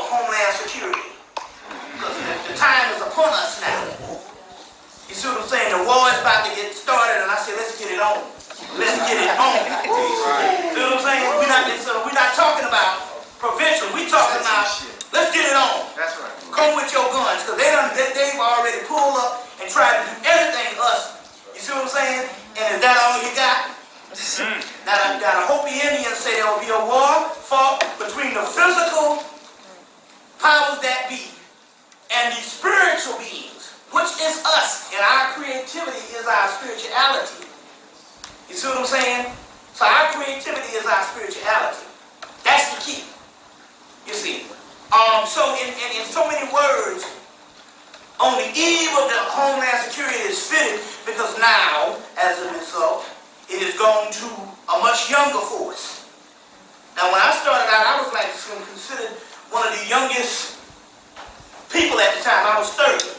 homeland security. Because the time is upon us now. You see what I'm saying? The war is about to get started, and I say, let's get it on. Let's get it on. See what I'm saying? We're not talking about prevention. We're talking about, let's get it on. That's right. Come with your guns, because they've already pulled up and tried to do everything to us. You see what I'm saying? And is that all you got? Now the Hopi Indians say there will be a war fought between the physical powers that be and the spiritual beings, which is us, and our creativity is our spirituality. You see what I'm saying? So our creativity is our spirituality. That's the key. You see. So in so many words, on the eve of the homeland security is fitted because now, as a result, it has gone to a much younger force. Now, when I started out, I was like considered one of the youngest people at the time. I was 30.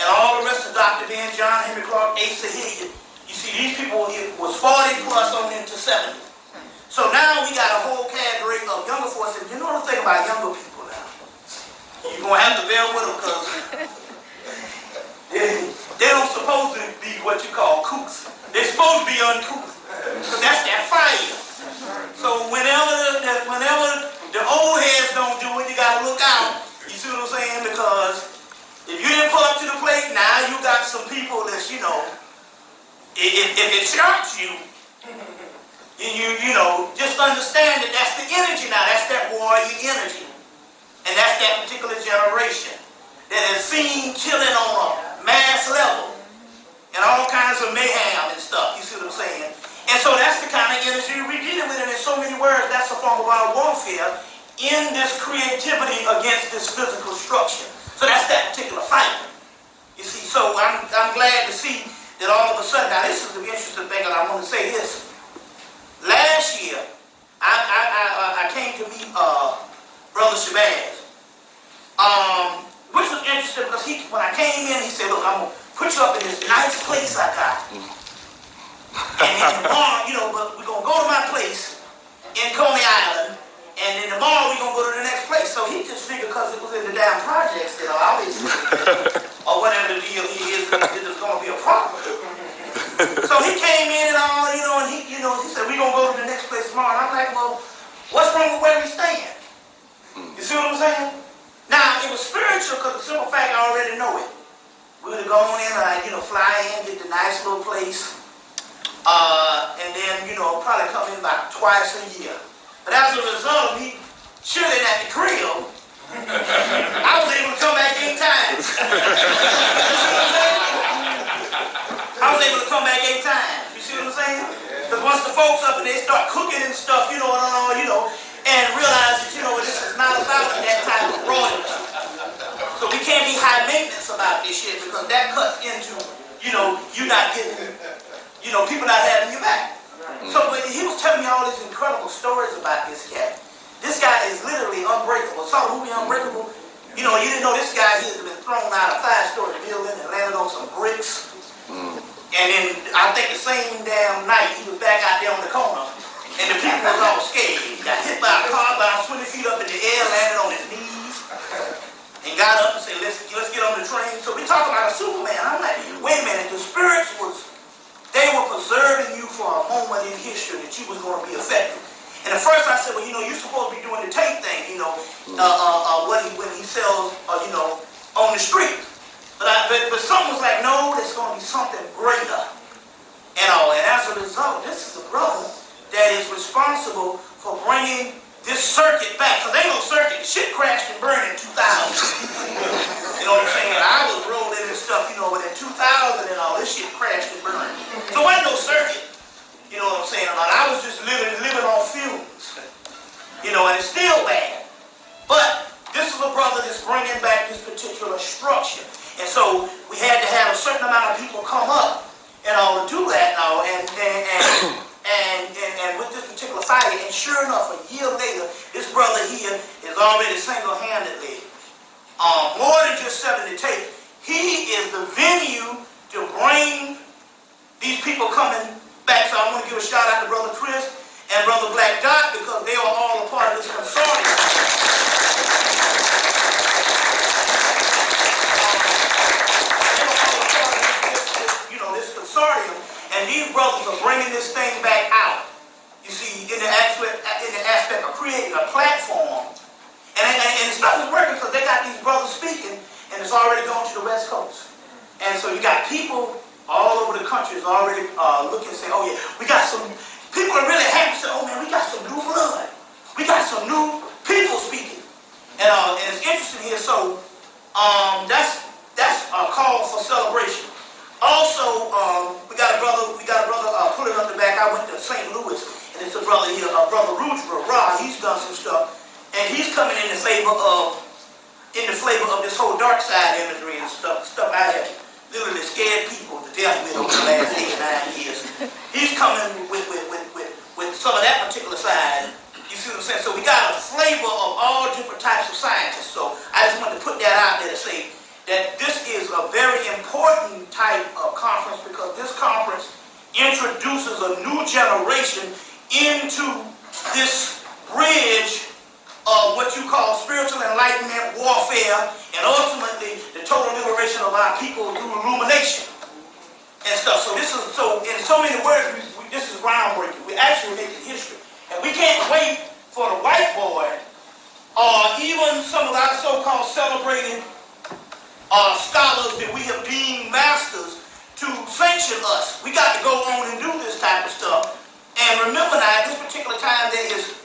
And all the rest of Dr. Ben, John, Hemmitt, Asa Hilliard, you see, these people, it was 40 plus on into 70. So now we got a whole cadre of younger forces. You know the thing about younger people now? You're going to have to bear with them because they don't supposed to be what you call couth. They're supposed to be uncouth. Because that's that fire. So whenever the old heads don't do it, you got to look out. You see what I'm saying? Because if you didn't pull up to the plate, now you got some people that's, you know, if it shocks you, you know, just understand that that's the energy now. That's that warrior energy. And that's that particular generation that has seen killing on a mass level and all kinds of mayhem and stuff. You see what I'm saying? And so that's the kind of energy we're dealing with. And in so many words, that's a form of our warfare in this creativity against this physical structure. So that's that particular fight. You see, so I'm glad to see that all of a sudden, now this is the interesting thing, and I want to say this. Last year, I came to meet Brother Shabazz, which was interesting because when I came in, he said, look, I'm going to put you up in this nice place I got. And then tomorrow, you know, but we're going to go to my place in Coney Island, and then tomorrow we're going to go to the next place. So he just figured because it was in the damn projects, you know, obviously, or whatever the deal is, there's going to be a problem. So he came in and all, you know, and he said, we're going to go to the next place tomorrow. And I'm like, well, what's wrong with where we staying? You see what I'm saying? Now, it was spiritual because the simple fact I already know it. We would have gone in, you know, fly in, get the nice little place, and then, you know, probably come in about twice a year. But as a result of me chilling at the crib, I was able to come back 8 times. I was able to come back 8 times. You see what I'm saying? Because once the folks up and they start cooking and stuff, you know, and realize that, you know, this is not about that type of royalty. So we can't be high maintenance about this shit because that cuts into, you know, you not getting, you know, people not having you back. So when he was telling me all these incredible stories about this cat. This guy is literally unbreakable. Saw the movie Unbreakable? You know, you didn't know this guy, he has been thrown out of a 5-story building and landed on some bricks. And then I think the same damn night he was back out there on the corner and the people was all scared. He got hit by a car, about 20 feet up in the air, landed on his knees, and got up and said, let's get on the train. So we talking about a Superman. I'm like, wait a minute, the spirits they were preserving you for a moment in history that you was going to be effective. And at first I said, well, you know, you're supposed to be doing the tape thing, you know, when he sells, you know, on the street. But something was like, no, there's going to be something greater. And as a result, this is a brother that is responsible for bringing this circuit back. Because ain't no circuit. Shit crashed and burned in 2000. You know what I'm saying? I was rolling and stuff, you know, but in 2000 and all, this shit crashed and burned. So there wasn't no circuit. You know what I'm saying? I was just living on fumes. You know, and it's still bad. But this is a brother that's bringing back this particular structure. And so we had to have a certain amount of people come up and all to do that now. And with this particular fight, and sure enough, a year later, this brother here is already single-handedly, more than just selling the tape. He is the venue to bring these people coming back. So I want to give a shout out to Brother Chris and Brother Black Dot because they are all a part of this consortium. to the West Coast. And so you got people all over the country is already looking and saying, oh yeah, we got some, people are really happy to say, oh man, we got some new blood. We got some new people speaking. And it's interesting here, so that's a call for celebration. Also, we got a brother pulling up the back. I went to St. Louis, and it's a brother here, Brother Ra. He's done some stuff, and he's coming in the flavor of this whole dark side imagery and stuff I have literally scared people to death with over the last 8 or 9 years. He's coming with some of that particular side. You see what I'm saying? So we got a flavor of all different types of scientists. So I just wanted to put that out there to say that this is a very important type of conference because this conference introduces a new generation into this bridge of what you call spiritual enlightenment, warfare, and ultimately the total liberation of our people through illumination and stuff. So this is, so in so many words, this is groundbreaking. We're actually making history. And we can't wait for the white boy or even some of our so-called celebrated scholars that we have deemed masters to sanction us. We got to go on and do this type of stuff. And remember now, at this particular time, there is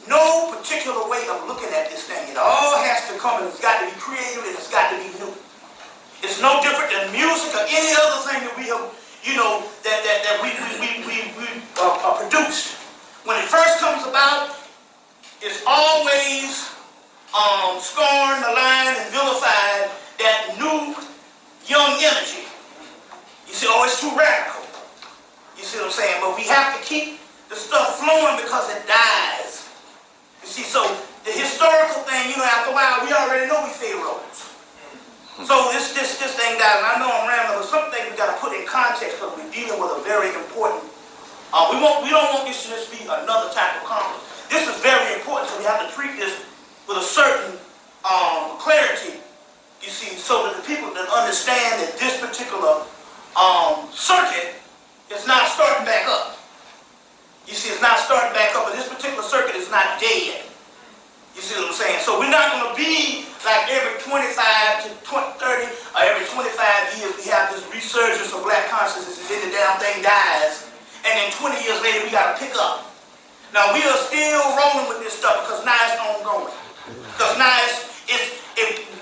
no particular way of looking at this thing. It all has to come and it's got to be creative and it's got to be new. It's no different than music or any other thing that we have, you know, that we produced. When it first comes about, it's always scorned, maligned, and vilified that new, young energy. You see, oh, it's too radical. You see what I'm saying? But we have to keep the stuff flowing because it dies. You see, so the historical thing, you know, after a while, we already know we pharaohs. So this thing dies, and I know I'm rambling, but some things we got to put in context because we're dealing with a very important. We don't want this to just be another type of conference. This is very important, so we have to treat this with a certain clarity. You see, so that the people that understand that this particular circuit is not starting back up. You see, it's not starting back up, but this particular circuit is not dead. You see what I'm saying? So we're not going to be like every 25 to 30 or every 25 years we have this resurgence of black consciousness and then the damn thing dies. And then 20 years later we got to pick up. Now we are still rolling with this stuff because now it's ongoing. Because now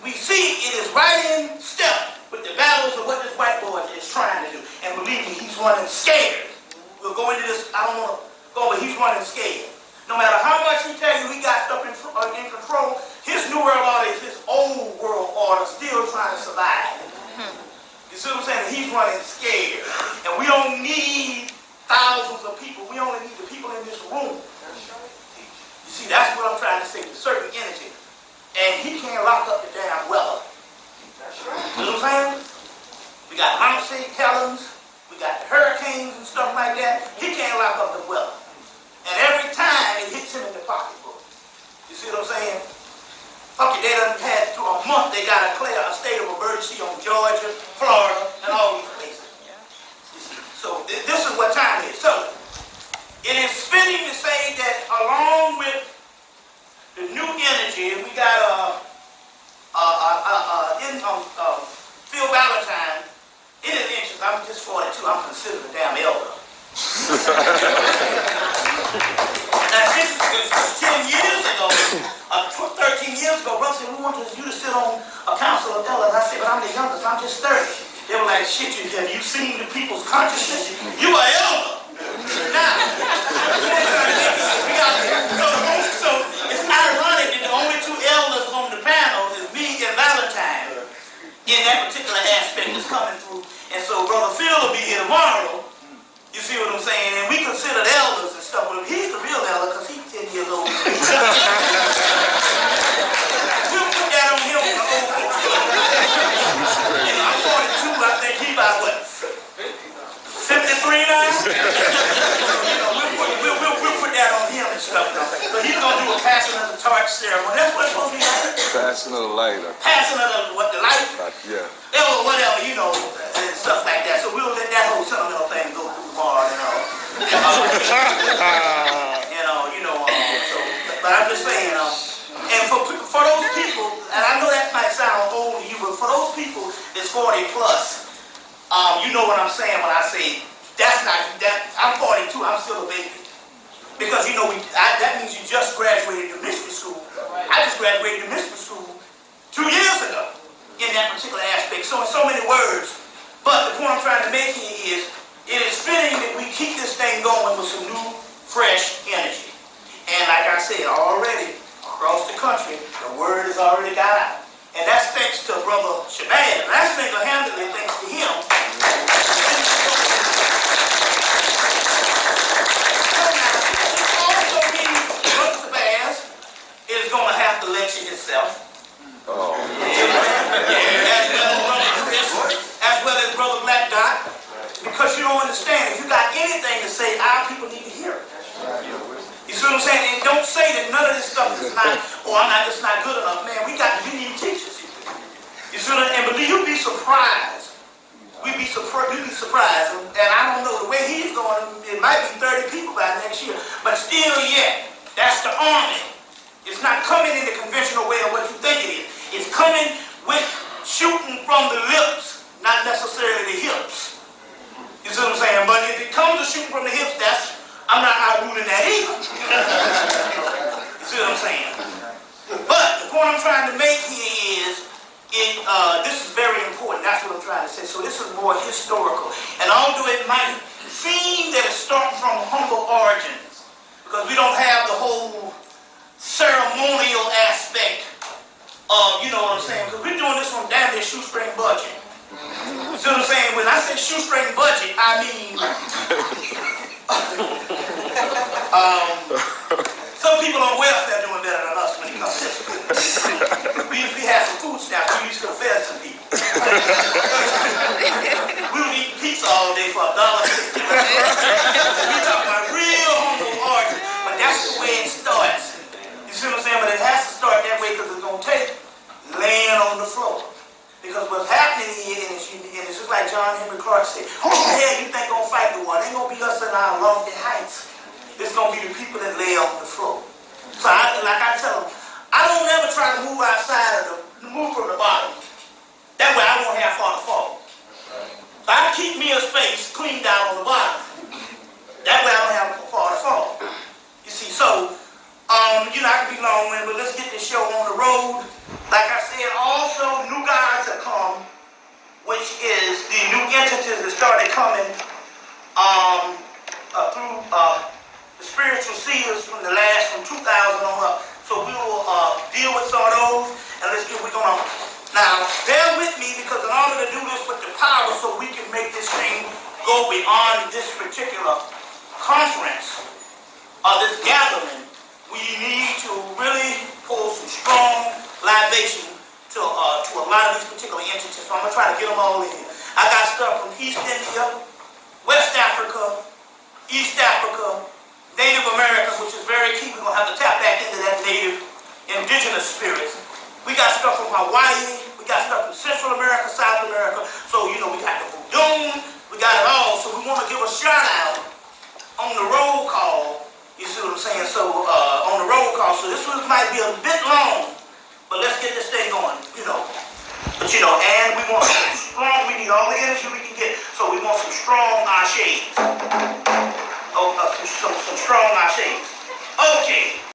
we see it is right in step with the battles of what this white boy is trying to do. And believe me, he's running scared. We'll go into this, I don't want to go, but he's running scared. No matter how much he tell you he got stuff in control, his new world order is his old world order still trying to survive. You see what I'm saying? He's running scared. And we don't need thousands of people. We only need the people in this room. You see, that's what I'm trying to say, the certain energy. And he can't lock up the damn weather. You know what I'm saying? We got Mount St. Helens, we got the hurricanes and stuff like that. He can't lock up the weather. And every time it hits him in the pocketbook. You see what I'm saying? Fuck it, they done had through a month they got to declare a state of emergency on Georgia, Florida, and all these places. You see? So this is what time it is. So it is fitting to say that along with the new energy, we got Phil Valentine. It is interesting. I'm just 42. I'm considered a damn elder. Now, this is 10 years ago, 13 years ago, brother said, we want you to sit on a council of elders. I said, but I'm the youngest, I'm just 30. They were like, shit, have you seen the people's consciousness? You are elder. Now, so it's ironic that the only two elders on the panel is me and Valentine in that particular aspect is coming through. And so Brother Phil will be here tomorrow. You see what I'm saying? And we consider the elders and stuff with him. He's the real elder because he's 10 years old. We'll put that on him for the old folks. I'm 42. I think he's about what? 53 now? We'll put that on him and stuff. So he's going to do a passing of the torch ceremony. That's what it's supposed to be like. Passing of the light. Passing of the light? Yeah. Or whatever, you know, and stuff like that. So we'll let that whole sentimental thing go through tomorrow, you know. So, but I'm just saying, and for those people, and I know that might sound old to you, but for those people 40 plus, you know what I'm saying when I say that's not that. I'm 42. I'm still a baby because you know that means you just graduated from mystery school. I just graduated from mystery school 2 years ago in that particular aspect. So in so many words, but the point I'm trying to make here is it is fitting that we keep this thing going with some new, fresh energy. And like I said already, across the country, the word has already got out. And that's thanks to Brother Shabazz. That's single-handedly thanks to him. Also means Brother Shabazz is going to have to lecture himself. Oh. As well as Brother Black Dot. Because you don't understand, if you got anything to say, our people need to hear it. You see what I'm saying? And don't say that none of this stuff is not, it's not good enough. Man, we need teachers. You see what I'm saying? But you'd be surprised. We'd be surprised. And I don't know, the way he's going, it might be 30 people by next year. But still yet, that's the army. It's not coming in the conventional way of what you think it is. It's coming with shooting from the lips, not necessarily the hips. You see what I'm saying? But if it comes to shooting from the hips, I'm not outrooting that either. You see what I'm saying? But the point I'm trying to make here is, this is very important. That's what I'm trying to say. So this is more historical. And although it might seem that it's starting from humble origins, because we don't have the whole ceremonial aspect of, you know what I'm saying? Because we're doing this on damn near shoestring budget. You see what I'm saying? When I say shoestring budget, I mean some people on welfare doing better than us when it comes to this. We had some food stamps, we used to have fed some people. We would eat pizza all day for $1.50. We talking about real humble origin, but that's the way it starts. You see what I'm saying? But it has to start that way because it's going to take laying on the floor. Because what's happening here, and it's just like John Henry Clark said, who the hell you think gonna fight the war? It ain't gonna be us in our lofty heights. It's gonna be the people that lay on the floor. So like I tell them, I don't ever try to move outside of move from the bottom. That way I won't have far to fall. So I keep me a space cleaned out on the bottom. That way I don't have far to fall. You see, so I can be long-winded, but let's get this show on the road. Like I said, also new guys have come, which is the new entities that started coming through the spiritual seers from 2000 on up. So we will deal with some of those, and now bear with me because in order to do this with the power, so we can make this thing go beyond this particular conference or this gathering. We need to really pull some strong libation to a lot of these particular entities. So I'm going to try to get them all in here. I got stuff from East India, West Africa, East Africa, Native Americans, which is very key. We're going to have to tap back into that native indigenous spirits. We got stuff from Hawaii. We got stuff from Central America, South America. So, we got the voodoo. We got it all. So we want to give a shout out on the roll call. You see what I'm saying? So, on the roll call. So this one might be a bit long, but let's get this thing going, But, and we want some strong, we need all the energy we can get, so we want some strong ashes. Some strong ashes.